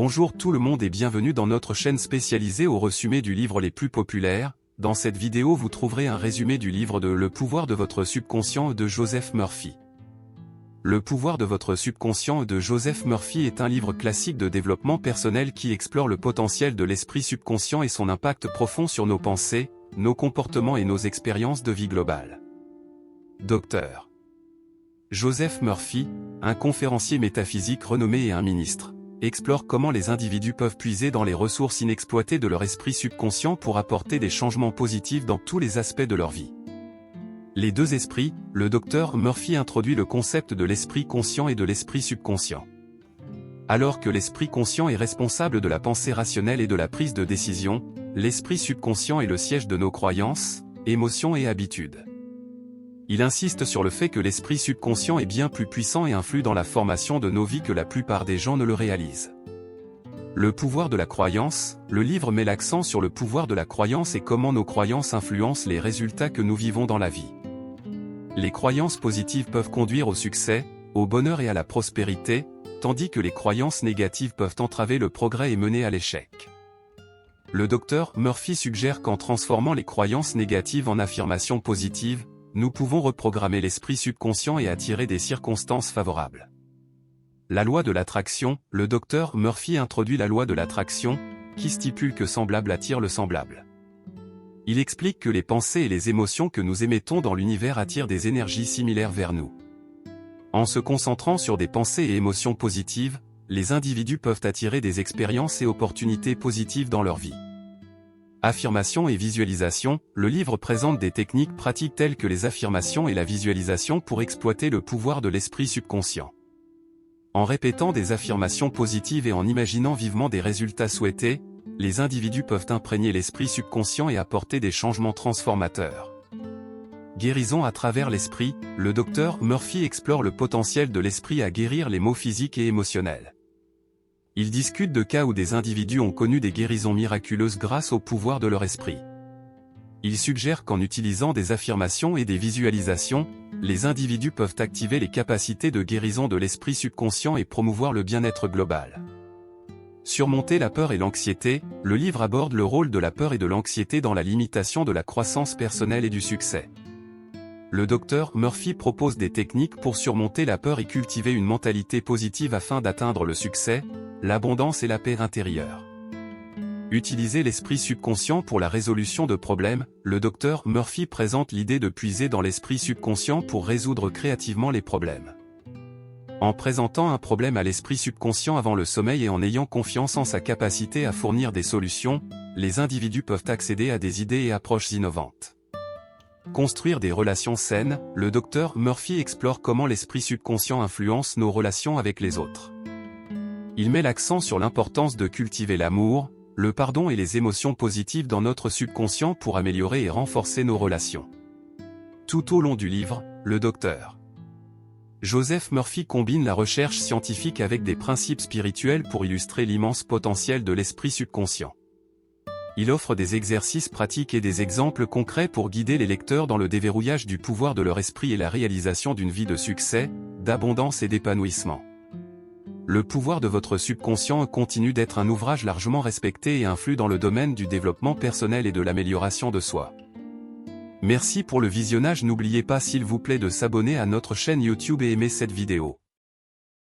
Bonjour tout le monde et bienvenue dans notre chaîne spécialisée au résumé du livre les plus populaires. Dans cette vidéo vous trouverez un résumé du livre de Le pouvoir de votre subconscient de Joseph Murphy. Le pouvoir de votre subconscient de Joseph Murphy est un livre classique de développement personnel qui explore le potentiel de l'esprit subconscient et son impact profond sur nos pensées, nos comportements et nos expériences de vie globale. Dr. Joseph Murphy, un conférencier métaphysique renommé et un ministre, explore comment les individus peuvent puiser dans les ressources inexploitées de leur esprit subconscient pour apporter des changements positifs dans tous les aspects de leur vie. Les deux esprits, le Dr Murphy introduit le concept de l'esprit conscient et de l'esprit subconscient. Alors que l'esprit conscient est responsable de la pensée rationnelle et de la prise de décision, l'esprit subconscient est le siège de nos croyances, émotions et habitudes. Il insiste sur le fait que l'esprit subconscient est bien plus puissant et influe dans la formation de nos vies que la plupart des gens ne le réalisent. Le pouvoir de la croyance, le livre met l'accent sur le pouvoir de la croyance et comment nos croyances influencent les résultats que nous vivons dans la vie. Les croyances positives peuvent conduire au succès, au bonheur et à la prospérité, tandis que les croyances négatives peuvent entraver le progrès et mener à l'échec. Le Dr Murphy suggère qu'en transformant les croyances négatives en affirmations positives, nous pouvons reprogrammer l'esprit subconscient et attirer des circonstances favorables. La loi de l'attraction, le Dr Murphy introduit la loi de l'attraction, qui stipule que semblable attire le semblable. Il explique que les pensées et les émotions que nous émettons dans l'univers attirent des énergies similaires vers nous. En se concentrant sur des pensées et émotions positives, les individus peuvent attirer des expériences et opportunités positives dans leur vie. Affirmation et visualisation, le livre présente des techniques pratiques telles que les affirmations et la visualisation pour exploiter le pouvoir de l'esprit subconscient. En répétant des affirmations positives et en imaginant vivement des résultats souhaités, les individus peuvent imprégner l'esprit subconscient et apporter des changements transformateurs. Guérison à travers l'esprit, le Dr Murphy explore le potentiel de l'esprit à guérir les maux physiques et émotionnels. Il discute de cas où des individus ont connu des guérisons miraculeuses grâce au pouvoir de leur esprit. Il suggère qu'en utilisant des affirmations et des visualisations, les individus peuvent activer les capacités de guérison de l'esprit subconscient et promouvoir le bien-être global. Surmonter la peur et l'anxiété, le livre aborde le rôle de la peur et de l'anxiété dans la limitation de la croissance personnelle et du succès. Le Dr Murphy propose des techniques pour surmonter la peur et cultiver une mentalité positive afin d'atteindre le succès, l'abondance et la paix intérieure. Utiliser l'esprit subconscient pour la résolution de problèmes, le Dr Murphy présente l'idée de puiser dans l'esprit subconscient pour résoudre créativement les problèmes. En présentant un problème à l'esprit subconscient avant le sommeil et en ayant confiance en sa capacité à fournir des solutions, les individus peuvent accéder à des idées et approches innovantes. Construire des relations saines, le Dr Murphy explore comment l'esprit subconscient influence nos relations avec les autres. Il met l'accent sur l'importance de cultiver l'amour, le pardon et les émotions positives dans notre subconscient pour améliorer et renforcer nos relations. Tout au long du livre, le Dr Joseph Murphy combine la recherche scientifique avec des principes spirituels pour illustrer l'immense potentiel de l'esprit subconscient. Il offre des exercices pratiques et des exemples concrets pour guider les lecteurs dans le déverrouillage du pouvoir de leur esprit et la réalisation d'une vie de succès, d'abondance et d'épanouissement. Le pouvoir de votre subconscient continue d'être un ouvrage largement respecté et influe dans le domaine du développement personnel et de l'amélioration de soi. Merci pour le visionnage, n'oubliez pas s'il vous plaît de s'abonner à notre chaîne YouTube et aimer cette vidéo.